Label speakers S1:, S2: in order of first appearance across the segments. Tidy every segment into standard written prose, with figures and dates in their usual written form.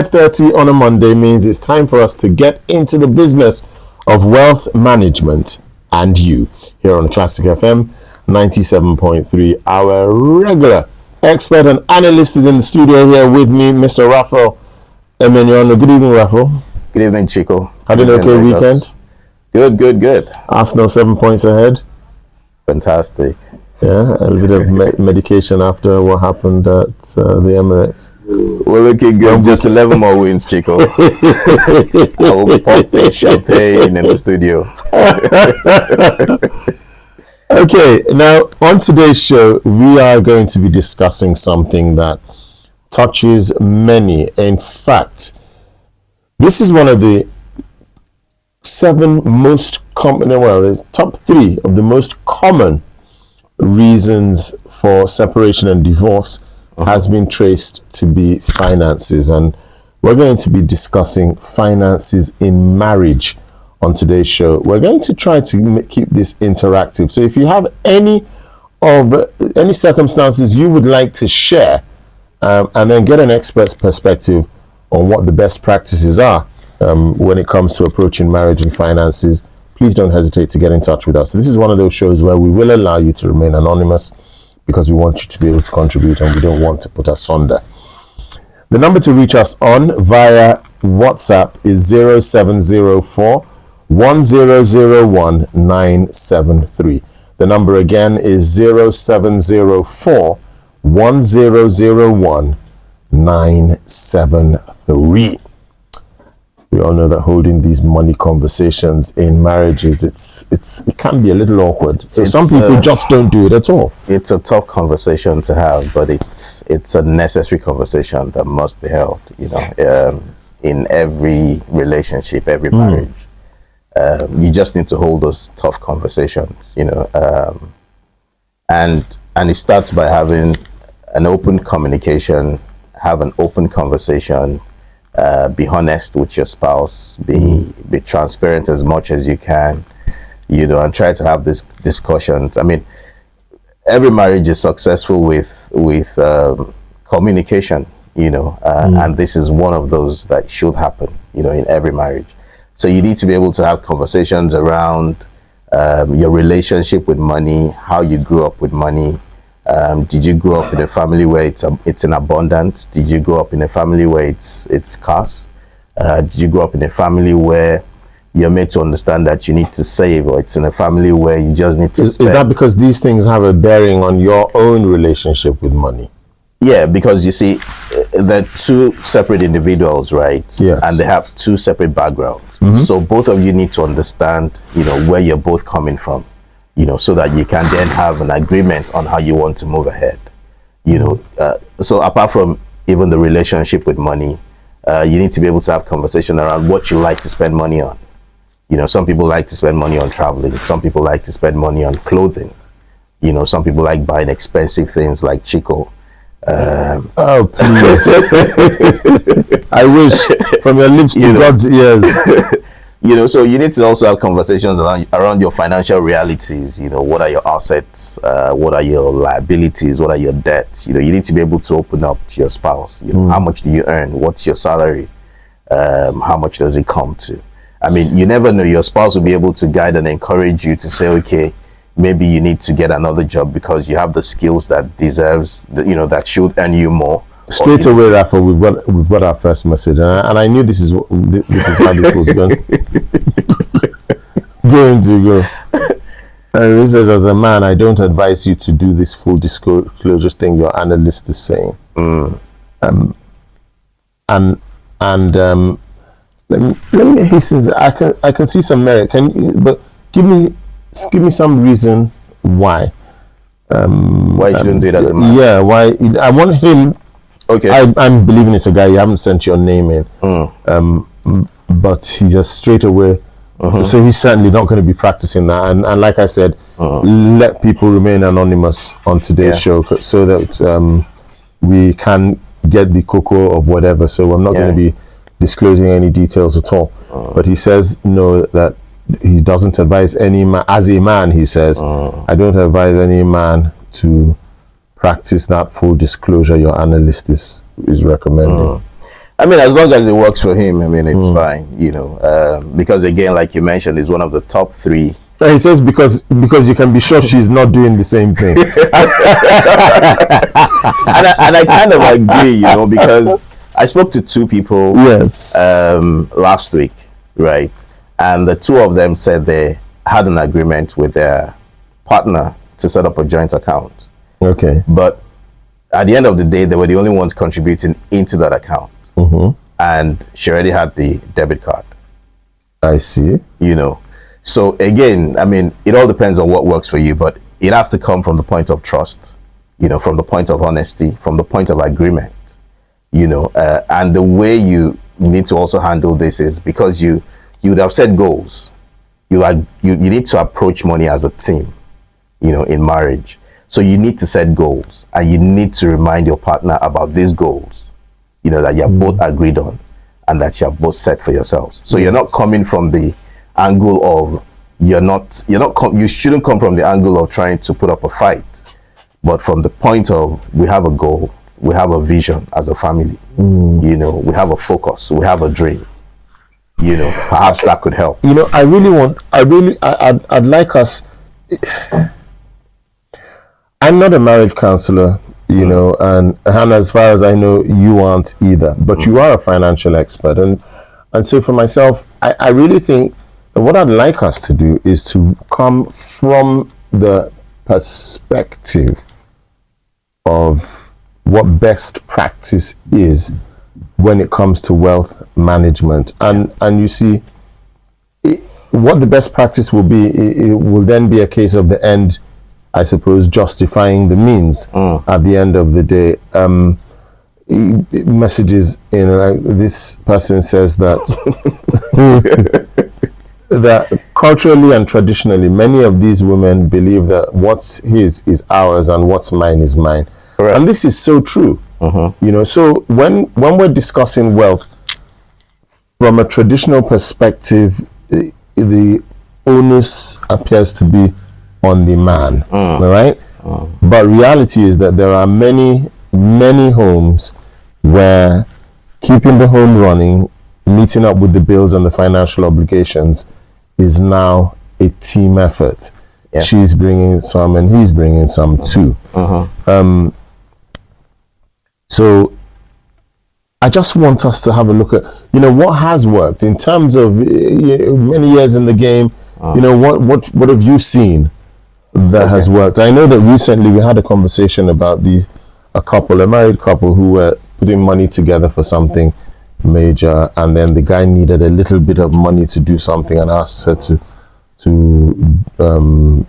S1: 5:30 on a Monday means it's time for us to get into the business of wealth management and you here on Classic FM 97.3. Our regular expert and analyst is in the studio here with me, Mr. Raphael Emenyonu. Good evening, Raphael.
S2: Good evening, Chico.
S1: Had an okay weekend?
S2: Good.
S1: Arsenal 7 points ahead.
S2: Fantastic.
S1: Yeah, a little bit of medication after what happened at the Emirates.
S2: We're looking good. Just 11 more wins, Chico. I will pop champagne in the studio.
S1: Okay, now on today's show, we are going to be discussing something that touches many. In fact, this is one of the top 3 of the most common reasons for separation and divorce has been traced to be finances, and we're going to be discussing finances in marriage on today's show. We're going to try to keep this interactive, so if you have any circumstances you would like to share and then get an expert's perspective on what the best practices are when it comes to approaching marriage and finances, please don't hesitate to get in touch with us. So this is one of those shows where we will allow you to remain anonymous because we want you to be able to contribute and we don't want to put asunder. The number to reach us on via WhatsApp is 0704 1001 973. The number again is 0704 1001 973. We all know that holding these money conversations in marriages, it can be a little awkward. So some people just don't do it at all.
S2: It's a tough conversation to have, but it's a necessary conversation that must be held. In every relationship, every marriage, you just need to hold those tough conversations. And it starts by having an open communication, have an open conversation. Be honest with your spouse, be transparent as much as you can, and try to have these discussions. I mean, every marriage is successful with communication, and this is one of those that should happen, in every marriage. So you need to be able to have conversations around your relationship with money, how you grew up with money. Did you grow up in a family where it's in abundance? Did you grow up in a family where it's scarce? Did you grow up in a family where you're made to understand that you need to save, or it's in a family where you just need to spend?
S1: Is that because these things have a bearing on your own relationship with money?
S2: Yeah, because you see, they're 2 separate individuals, right?
S1: Yes.
S2: And they have 2 separate backgrounds. So both of you need to understand, where you're both coming from. So that you can then have an agreement on how you want to move ahead. So apart from even the relationship with money, you need to be able to have conversation around what you like to spend money on. Some people like to spend money on traveling. Some people like to spend money on clothing. Some people like buying expensive things like Chico.
S1: Oh, please. I wish, from your lips to God's ears.
S2: So you need to also have conversations around your financial realities. What are your assets? What are your liabilities? What are your debts? You need to be able to open up to your spouse. How much do you earn? What's your salary? How much does it come to? I mean, you never know. Your spouse will be able to guide and encourage you to say, okay, maybe you need to get another job because you have the skills that deserves, that should earn you more.
S1: Straight away, Raphael, we've got our first message, and I knew this is how this was going to go. And this says, as a man, I don't advise you to do this full disclosure thing your analyst is saying. Let me hasten. I can see some merit. But give me some reason why.
S2: Why you shouldn't do it as a man?
S1: Yeah, why? I want him.
S2: Okay.
S1: I'm believing it's a guy. You haven't sent your name in, but he just straight away. So he's certainly not going to be practicing that. And like I said, let people remain anonymous on today's show so that we can get the cocoa of whatever. So I'm not going to be disclosing any details at all. But he says that he doesn't advise any man. As a man, he says, I don't advise any man to practice that full disclosure your analyst is recommending.
S2: I mean, as long as it works for him, I mean, it's fine, you know, because again, like you mentioned, he's one of the top 3.
S1: He says because you can be sure she's not doing the same thing.
S2: and I kind of agree, you know, because I spoke to 2 people
S1: Yes.
S2: last week, right? And the 2 of them said they had an agreement with their partner to set up a joint account.
S1: Okay.
S2: But at the end of the day, they were the only ones contributing into that account. And she already had the debit card.
S1: I see.
S2: You know. So again, I mean, it all depends on what works for you, but it has to come from the point of trust, you know, from the point of honesty, from the point of agreement, you know, and the way you need to also handle this is because you would have set goals. You need to approach money as a team, you know, in marriage. So you need to set goals, and you need to remind your partner about these goals, you know, that you have both agreed on and that you have both set for yourselves. So you're not coming from the angle of you shouldn't come from the angle of trying to put up a fight, but from the point of we have a goal, we have a vision as a family, you know, we have a focus, we have a dream, you know, perhaps that could help.
S1: You know, I'd like us. I'm not a marriage counselor, you know, and as far as I know, you aren't either, but you are a financial expert. And so for myself, I really think that what I'd like us to do is to come from the perspective of what best practice is when it comes to wealth management. And you see, what the best practice will be, it will then be a case of the end, I suppose, justifying the means at the end of the day. Messages in, like, this person says that that culturally and traditionally, many of these women believe that what's his is ours and what's mine is mine. Correct. And this is so true. You know, so when we're discussing wealth from a traditional perspective, the onus appears to be on the man, all right? But reality is that there are many homes where keeping the home running, meeting up with the bills and the financial obligations is now a team effort. Yeah. She's bringing some and he's bringing some too. So I just want us to have a look at, you know, what has worked in terms of many years in the game. You know, what have you seen that has worked? I know that recently we had a conversation about a married couple who were putting money together for something major, and then the guy needed a little bit of money to do something and asked her to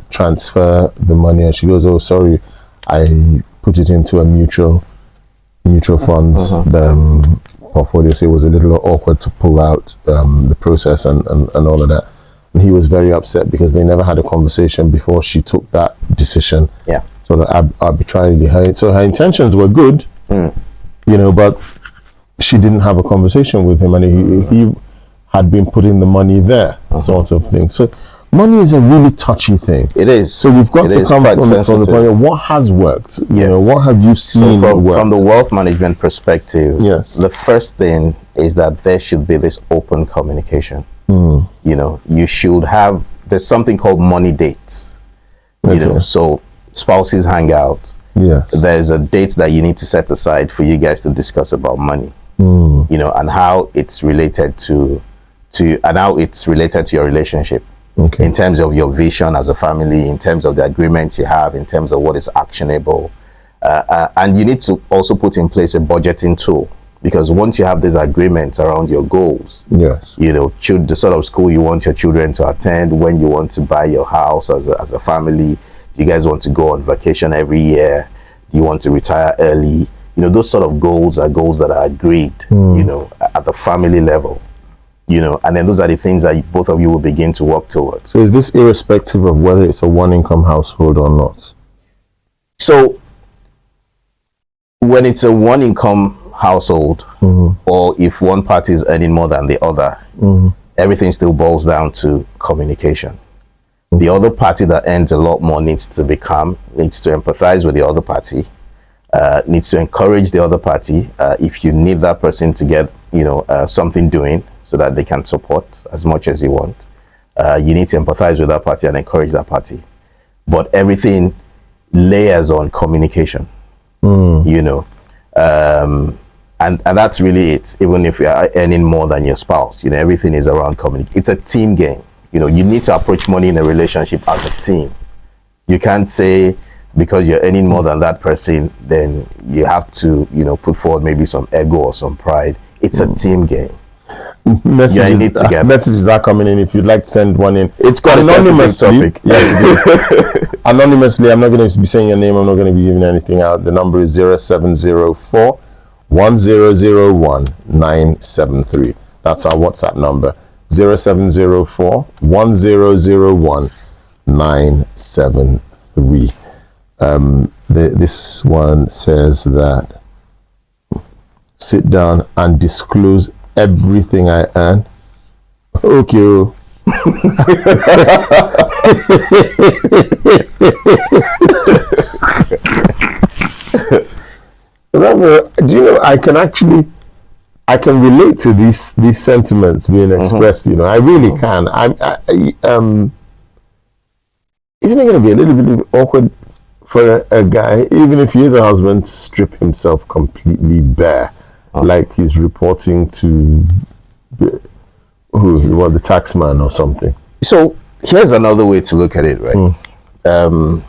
S1: transfer the money, and she goes, "Oh, sorry, I put it into a mutual funds portfolio, so it was a little awkward to pull out the process and all of that." And he was very upset because they never had a conversation before she took that decision. Yeah. Sort of arbitrarily. So her intentions were good, you know, but she didn't have a conversation with him, and he had been putting the money there, sort of thing. So money is a really touchy thing.
S2: It is.
S1: So we've got to come from the point of what has worked. You know, what have you seen work? From
S2: the wealth management perspective,
S1: yes,
S2: the first thing is that there should be this open communication. You know, you should have, there's something called money dates. You know, so spouses hang out.
S1: Yes.
S2: There's a date that you need to set aside for you guys to discuss about money. You know, and how it's related to your relationship. Okay. In terms of your vision as a family, in terms of the agreements you have, in terms of what is actionable. And you need to also put in place a budgeting tool, because once you have these agreements around your goals,
S1: yes,
S2: you know, the sort of school you want your children to attend, when you want to buy your house as a family, you guys want to go on vacation every year, you want to retire early, you know, those sort of goals are goals that are agreed, you know, at the family level. You know, and then those are the things that both of you will begin to work towards.
S1: So is this irrespective of whether it's a one-income household or not?
S2: So when it's a one-income household, or if one party is earning more than the other, everything still boils down to communication. The other party that earns a lot more needs to empathize with the other party, needs to encourage the other party. If you need that person to get, something doing so that they can support as much as you want, you need to empathize with that party and encourage that party. But everything layers on communication, and that's really it. Even if you are earning more than your spouse, everything is around communication. It's a team game. You need to approach money in a relationship as a team. You can't say because you're earning more than that person, then you have to, put forward maybe some ego or some pride. It's a team game.
S1: Messages are coming in. If you'd like to send one in,
S2: it's quite anonymously.
S1: Yes, it is. Anonymously, I'm not going to be saying your name. I'm not going to be giving anything out. The number is 0704 1001 973. That's our WhatsApp number. 0704 1001 973. This one says that sit down and disclose everything I earn. Okay. Remember, do you know I can relate to these sentiments being expressed. I really can. Isn't it going to be a little bit awkward for a guy, even if he is a husband, to strip himself completely bare, like he's reporting to the tax man or something?
S2: So here's another way to look at it, right? And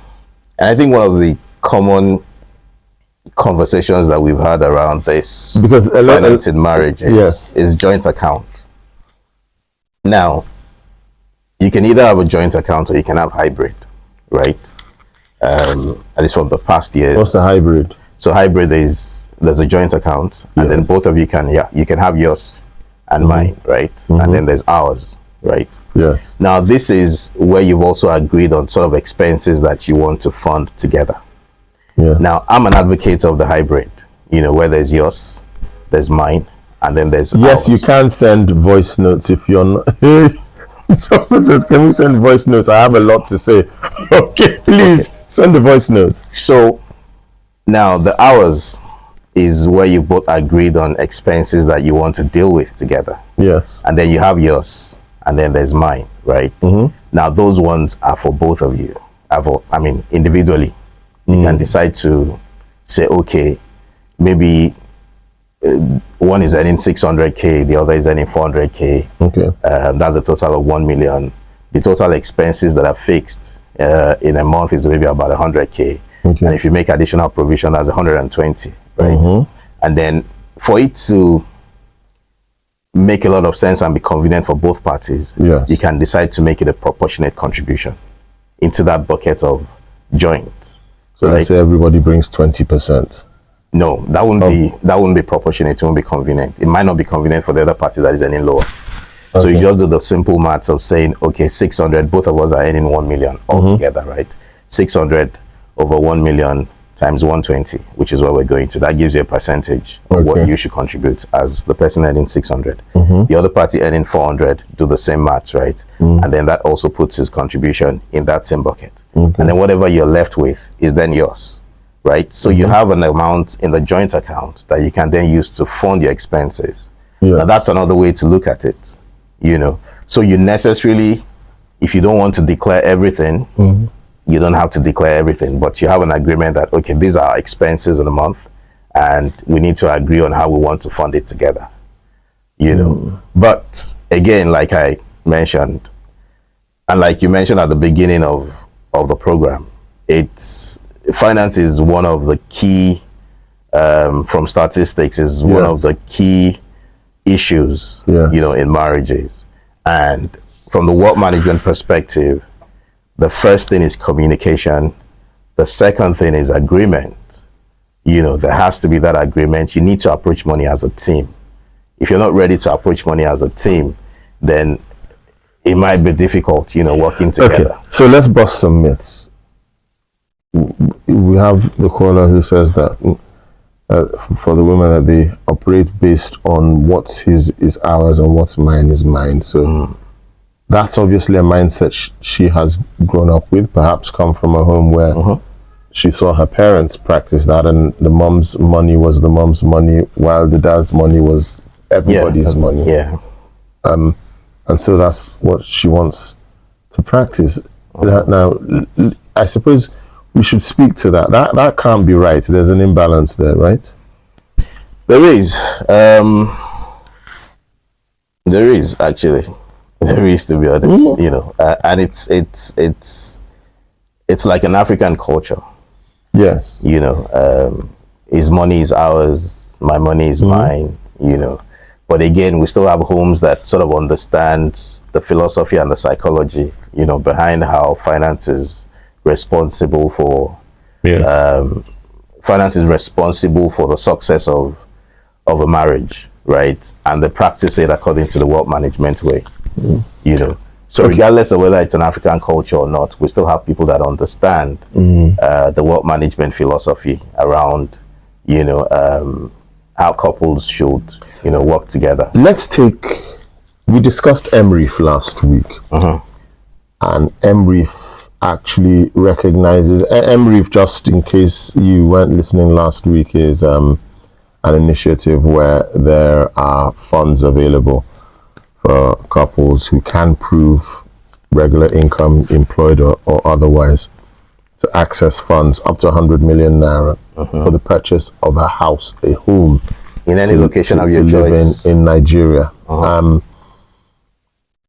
S2: I think one of the common conversations that we've had around this,
S1: because
S2: finance in marriage, is joint account. Now, you can either have a joint account or you can have hybrid, right? At least from the past years.
S1: What's the hybrid?
S2: So hybrid there's a joint account, and then both of you can have yours and mine, right? And then there's ours, right?
S1: Yes.
S2: Now this is where you've also agreed on sort of expenses that you want to fund together.
S1: Yeah.
S2: Now I'm an advocate of the hybrid, where there's yours, there's mine, and then there's ours.
S1: You can send voice notes if you're not. Someone says, can we send voice notes? I have a lot to say. Okay, please send the voice notes.
S2: So now the hours is where you both agreed on expenses that you want to deal with together.
S1: Yes.
S2: And then you have yours, and then there's mine, right? Now those ones are for both of you. Individually. You can decide to say, okay, maybe one is earning 600k, the other is earning 400k.
S1: Okay.
S2: That's a total of 1 million. The total expenses that are fixed in a month is maybe about 100k.
S1: Okay.
S2: And if you make additional provision, that's 120, right? And then for it to make a lot of sense and be convenient for both parties, you can decide to make it a proportionate contribution into that bucket of joint.
S1: So let's say everybody brings 20%.
S2: No, that wouldn't be proportionate. It won't be convenient. It might not be convenient for the other party that is earning lower. Okay. So you just do the simple maths of saying, okay, 600, both of us are earning 1 million altogether, right? 600 over 1 million times 120, which is what we're going to. That gives you a percentage of what you should contribute as the person earning 600. The other party earning 400, do the same maths, right? And then that also puts his contribution in that same bucket. And then whatever you're left with is then yours, right? So you have an amount in the joint account that you can then use to fund your expenses. Now that's another way to look at it, So you necessarily, if you don't want to declare everything, you don't have to declare everything, but you have an agreement that, okay, these are our expenses in a month, and we need to agree on how we want to fund it together, But again, like I mentioned, and like you mentioned at the beginning of the program, finance is one of the key, from statistics, is one of the key issues, in marriages. And from the wealth management perspective, the first thing is communication. The second thing is agreement. There has to be that agreement. You need to approach money as a team. If you're not ready to approach money as a team, then it might be difficult, working together.
S1: Okay, so let's bust some myths. We have the caller who says that for the women that they operate based on what's his is ours and what's mine is mine. So that's obviously a mindset she has grown up with, perhaps come from a home where she saw her parents practice that, and the mom's money was the mom's money, while the dad's money was everybody's money.
S2: Yeah.
S1: And so that's what she wants to practice. Now, I suppose we should speak to that. That can't be right. There's an imbalance there, right?
S2: There is. There is actually. There is, to be honest. You know, and it's like an African culture.
S1: Yes.
S2: You know, his money is ours, my money is mine. You know, but again, we still have homes that sort of understand the philosophy and the psychology, you know, behind how finance is responsible for.
S1: Yes.
S2: Finance is responsible for the success of a marriage, right? And they practice it according to the wealth management way, you know. So regardless of whether it's an African culture or not, we still have people that understand the wealth management philosophy around, you know, how couples should, you know, work together.
S1: We discussed MREF last week, and MREF actually recognizes, MREF, just in case you weren't listening last week, is an initiative where there are funds available for couples who can prove regular income, employed or otherwise, to access funds up to 100 million naira for the purchase of a house, a home,
S2: in any location of your choice
S1: in Nigeria.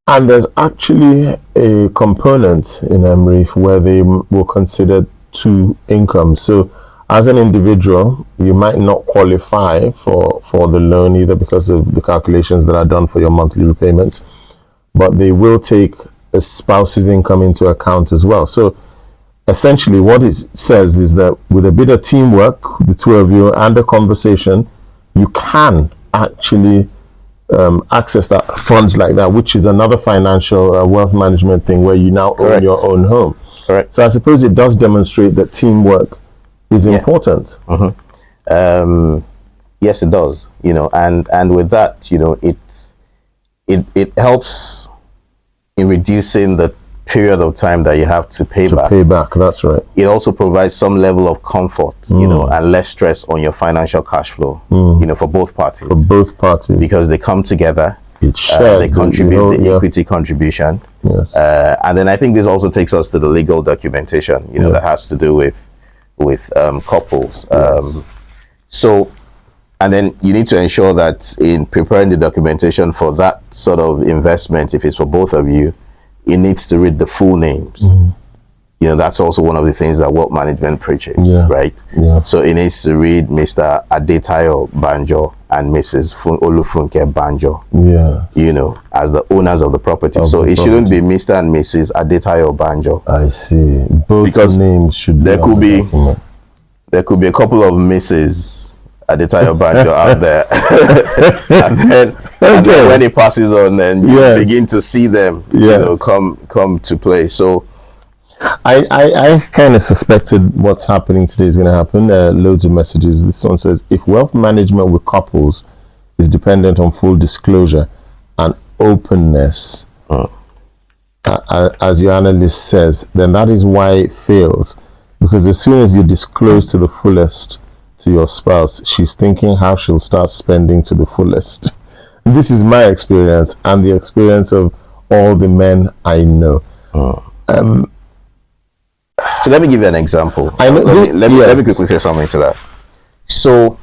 S1: And there's actually a component in MREF where they will consider two incomes. So as an individual, you might not qualify for the loan either because of the calculations that are done for your monthly repayments, but they will take a spouse's income into account as well. So essentially what it says is that with a bit of teamwork, the two of you, and a conversation, you can actually access that funds like that, which is another financial wealth management thing where you now own your own home.
S2: Correct.
S1: So I suppose it does demonstrate that teamwork is important.
S2: Yes, it does. You know, and with that, you know, it helps in reducing the period of time that you have to pay back.
S1: That's right.
S2: It also provides some level of comfort, you know, and less stress on your financial cash flow, you know, for both parties. Because they come together,
S1: it's shared,
S2: they contribute the equity contribution.
S1: Yes.
S2: And then I think this also takes us to the legal documentation, you know, that has to do with couples. So, and then you need to ensure that in preparing the documentation for that sort of investment, if it's for both of you, it needs to read the full names. You know, that's also one of the things that wealth management preaches, right? So it needs to read Mr. Adetayo Banjo and Mrs. Olufunke Banjo, you know, as the owners of the property. It shouldn't be Mr. and Mrs. Adetayo Banjo.
S1: I see. Both names should be
S2: there could be a couple of Mrs. Adetayo Banjo out there. and then when it passes on, then you begin to see them, you know, come to play. So
S1: I kind of suspected what's happening today is going to happen. Loads of messages. This one says, if wealth management with couples is dependent on full disclosure and openness, as your analyst says, then that is why it fails. Because as soon as you disclose to the fullest to your spouse, she's thinking how she'll start spending to the fullest. This is my experience and the experience of all the men I know.
S2: So let me give you an example. Let me quickly say something to that. So,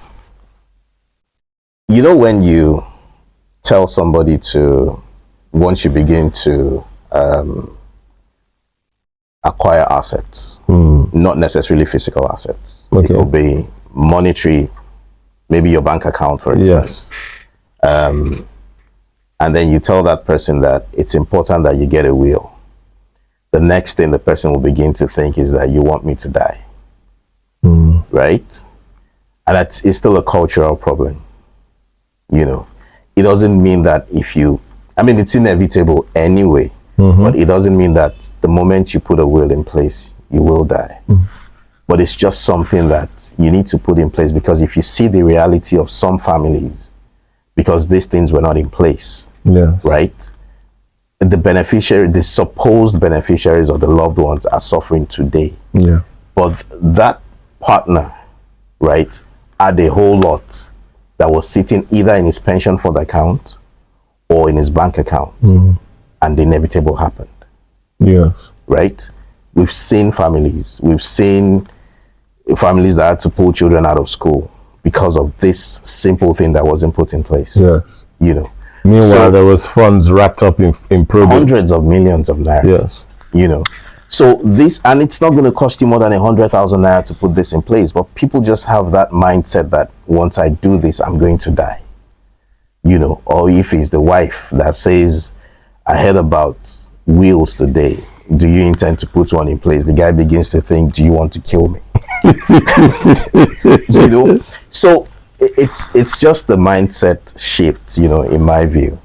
S2: you know, when you tell somebody to, once you begin to acquire assets, not necessarily physical assets, it could be monetary, maybe your bank account, for instance. And then you tell that person that it's important that you get a will. The next thing the person will begin to think is that you want me to die, right? And it's still a cultural problem. You know, it doesn't mean that it's inevitable anyway, but it doesn't mean that the moment you put a will in place, you will die. But it's just something that you need to put in place, because if you see the reality of some families, because these things were not in place, right? The supposed beneficiaries or the loved ones are suffering today. But but that partner, right, had a whole lot that was sitting either in his pension fund account or in his bank account, and the inevitable happened.
S1: Yes.
S2: Right? We've seen families that had to pull children out of school because of this simple thing that wasn't put in place.
S1: Yes.
S2: You know.
S1: Meanwhile,
S2: So,
S1: there was funds wrapped up in probate.
S2: hundreds of millions of naira.
S1: Yes.
S2: You know. So this, and it's not going to cost you more than 100,000 naira to put this in place, but people just have that mindset that once I do this, I'm going to die. You know, or if it's the wife that says, I heard about wills today, do you intend to put one in place? The guy begins to think, do you want to kill me? You know, so it's just the mindset shift, you know, in my view,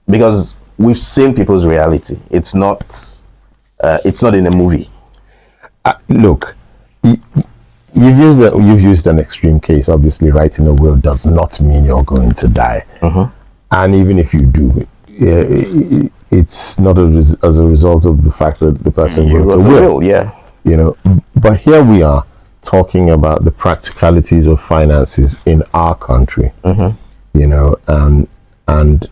S2: because we've seen people's reality. It's not in a movie.
S1: Look, you've used an extreme case. Obviously, writing a will does not mean you're going to die, and even if you do, it's not as a result of the fact that the person wrote a will.
S2: Yeah,
S1: you know. But here we are talking about the practicalities of finances in our country, you know, and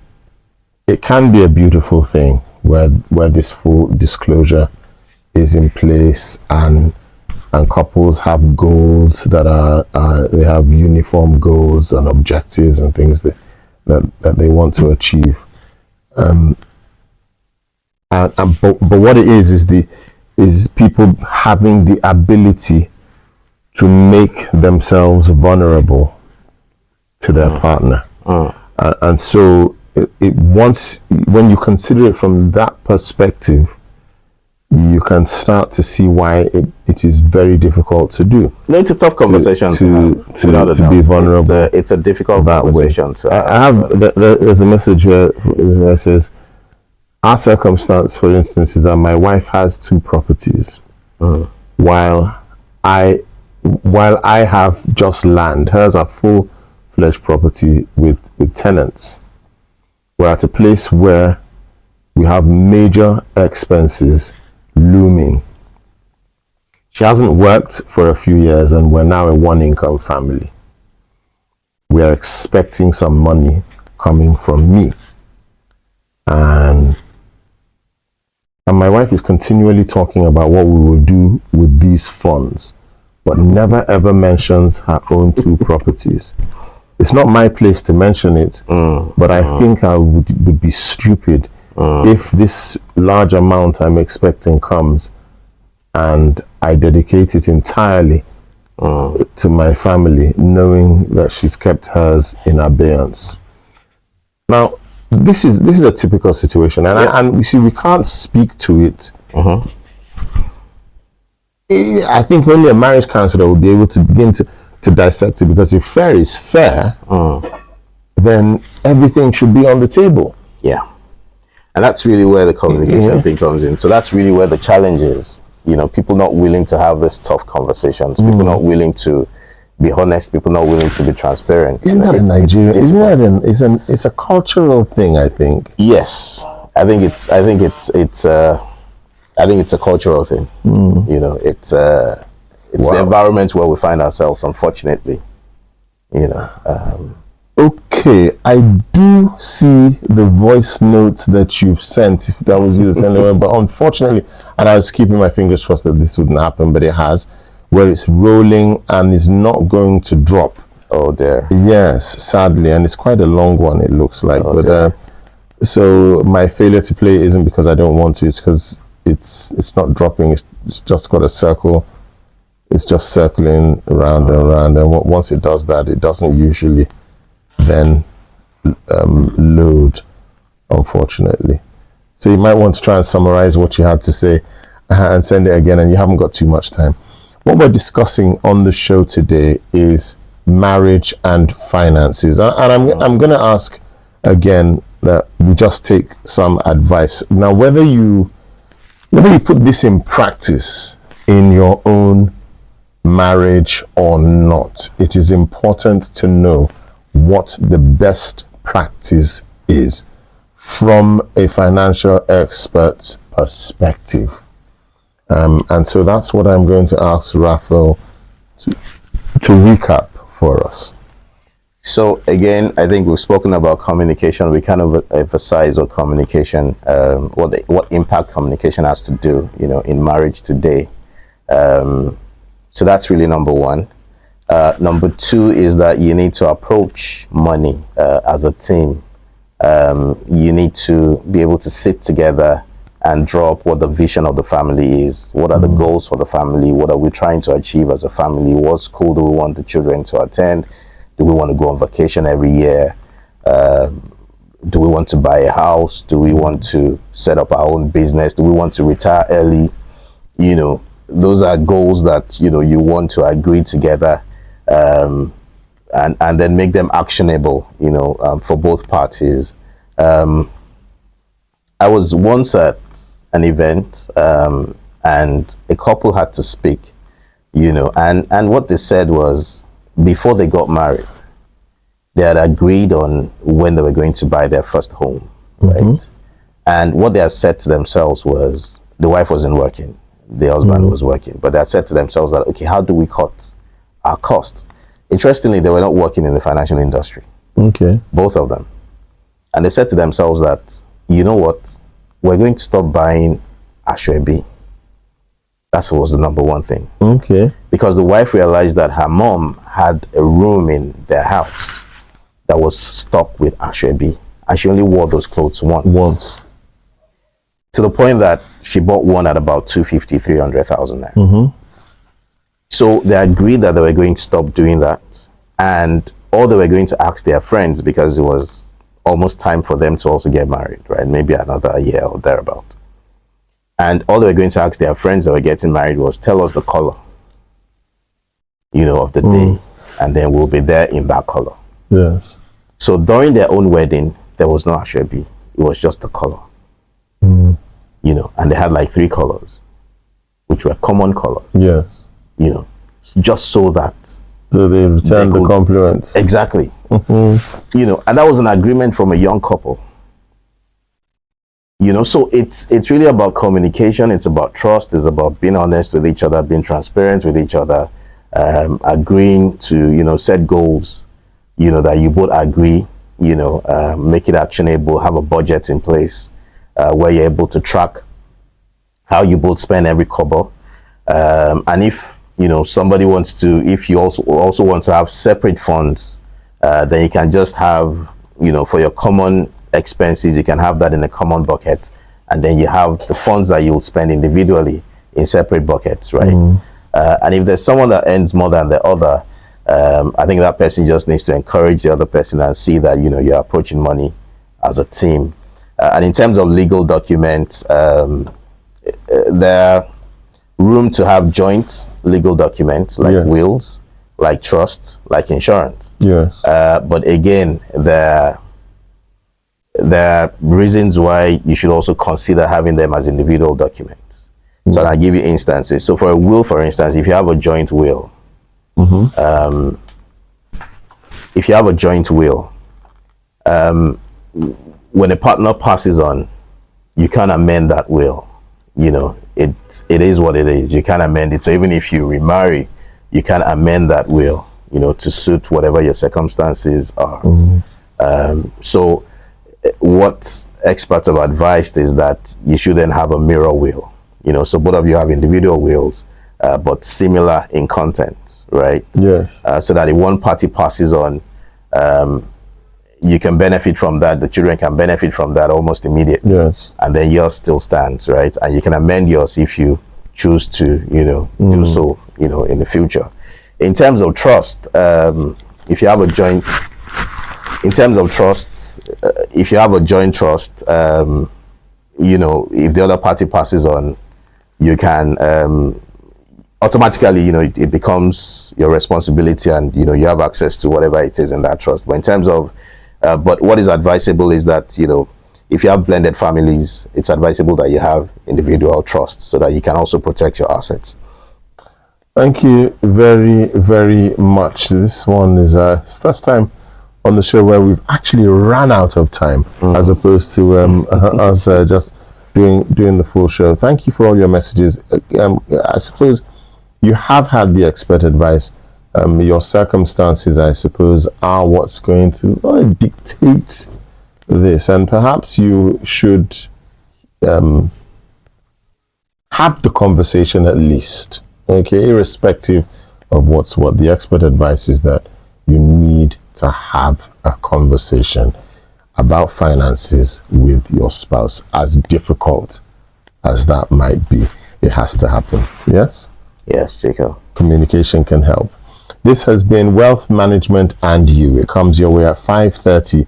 S1: it can be a beautiful thing where this full disclosure is in place, and couples have goals that are they have uniform goals and objectives and things that they want to achieve. But what it is people having the ability to make themselves vulnerable to their partner, and so it once when you consider it from that perspective, you can start to see why it is very difficult to do.
S2: No, it's a tough conversation
S1: to be vulnerable.
S2: It's a difficult conversation to have.
S1: I have there's a message here that says, our circumstance, for instance, is that my wife has 2 properties, while I have just land. Hers are full-fledged property with tenants. We're at a place where we have major expenses looming. She hasn't worked for a few years, and we're now a 1-income family. We are expecting some money coming from me, and my wife is continually talking about what we will do with these funds, but never ever mentions her own 2 properties. It's not my place to mention it, but I think I would be stupid if this large amount I'm expecting comes and I dedicate it entirely to my family, knowing that she's kept hers in abeyance. Now, this is a typical situation, and you see, we can't speak to it. I think only a marriage counselor will be able to begin to dissect it, because if fair is fair, then everything should be on the table.
S2: Yeah. And that's really where the communication thing comes in. So that's really where the challenge is. You know, people not willing to have this tough conversations, people not willing to be honest, people not willing to be transparent.
S1: Isn't that in Nigeria? It's a cultural thing, I think.
S2: Yes. I think it's a cultural thing. You know, it's the environment where we find ourselves, unfortunately. You know.
S1: Okay, I do see the voice note that you've sent, if that was you to send it, but unfortunately, and I was keeping my fingers crossed that this wouldn't happen, but it has, where it's rolling and is not going to drop.
S2: Oh dear.
S1: Yes, sadly, and it's quite a long one, it looks like. So my failure to play isn't because I don't want to, it's because it's not dropping, it's just got a circle. It's just circling around and around, and once it does that, it doesn't usually then load, unfortunately. So you might want to try and summarize what you had to say and send it again, and you haven't got too much time. What we're discussing on the show today is marriage and finances, and I'm going to ask again that we just take some advice. Now, whether you put this in practice in your own marriage or not, it is important to know what the best practice is from a financial expert's perspective. And so that's what I'm going to ask Raphael to recap for us.
S2: So again, I think we've spoken about communication. We kind of emphasize what communication, what impact communication has to do, in marriage today. So that's really number one. Number two is that you need to approach money as a team. You need to be able to sit together and draw up what the vision of the family is. What are the goals for the family? What are we trying to achieve as a family? What school do we want the children to attend? Do we want to go on vacation every year? Do we want to buy a house? Do we want to set up our own business? Do we want to retire early? Those are goals that, you want to agree together, and then make them actionable, for both parties. I was once at an event, and a couple had to speak, and what they said was, before they got married, they had agreed on when they were going to buy their first home, right? And what they had said to themselves was, the wife wasn't working, the husband was working, but they had said to themselves that, okay, how do we cut our cost? Interestingly, they were not working in the financial industry.
S1: Okay.
S2: Both of them. And they said to themselves that, you know what, we're going to stop buying Ashwebi. That was the number one thing.
S1: Okay.
S2: Because the wife realized that her mom had a room in their house that was stocked with Ashwebi, and she only wore those clothes once. To the point that she bought one at about 250, 300,000 naira. So they agreed that they were going to stop doing that, and all they were going to ask their friends, because it was almost time for them to also get married, right? Maybe another year or thereabout. And all they were going to ask their friends that were getting married was, tell us the color, of the day, and then we'll be there in that color.
S1: Yes.
S2: So during their own wedding, there was no Ashwebi. It was just the color. And they had like 3 colors, which were common colors.
S1: Yes.
S2: Just so that.
S1: So they returned the compliment.
S2: Exactly. And that was an agreement from a young couple. So it's really about communication. It's about trust. It's about being honest with each other, being transparent with each other, agreeing to, set goals, that you both agree, make it actionable, have a budget in place, where you're able to track how you both spend every kobo. And if, somebody wants to, if you also want to have separate funds, then you can just have, for your common expenses, you can have that in a common bucket, and then you have the funds that you'll spend individually in separate buckets, right? And if there's someone that earns more than the other, I think that person just needs to encourage the other person and see that, you're approaching money as a team. And in terms of legal documents, there are room to have joint legal documents like wills, like trusts, like insurance.
S1: Yes.
S2: But again, there are reasons why you should also consider having them as individual documents. So I'll give you instances. So for a will, for instance, if you have a joint will, if you have a joint will, when a partner passes on, you can't amend that will. It is what it is. You can't amend it. So even if you remarry, you can't amend that will, to suit whatever your circumstances are. So what experts have advised is that you shouldn't have a mirror will. So both of you have individual wills, but similar in content, right?
S1: Yes.
S2: So that if one party passes on, you can benefit from that. The children can benefit from that almost immediately.
S1: Yes.
S2: And then yours still stands, right? And you can amend yours if you choose to, do so, in the future. In terms of trust, if you have a joint, trust, if the other party passes on, you can automatically, it becomes your responsibility, and you have access to whatever it is in that trust. But in terms of but what is advisable is that if you have blended families, it's advisable that you have individual trusts so that you can also protect your assets.
S1: Thank you very, very much. This one is first time on the show where we've actually ran out of time, as opposed to us just doing the full show. Thank you for all your messages. I suppose you have had the expert advice. Your circumstances, I suppose, are what's going to dictate this, and perhaps you should have the conversation at least, okay, irrespective of what's what. The expert advice is that you need to have a conversation about finances with your spouse. As difficult as that might be, it has to happen. Yes?
S2: Yes, Jacob.
S1: Communication can help. This has been Wealth Management and You. It comes your way at 5:30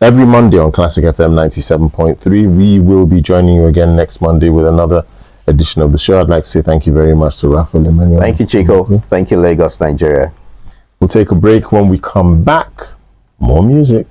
S1: every Monday on Classic FM 97.3. We will be joining you again next Monday with another edition of the show. I'd like to say thank you very much to Raphael, Emenyonu.
S2: Thank you, Chico. Thank you, Lagos, Nigeria.
S1: We'll take a break. When we come back, more music.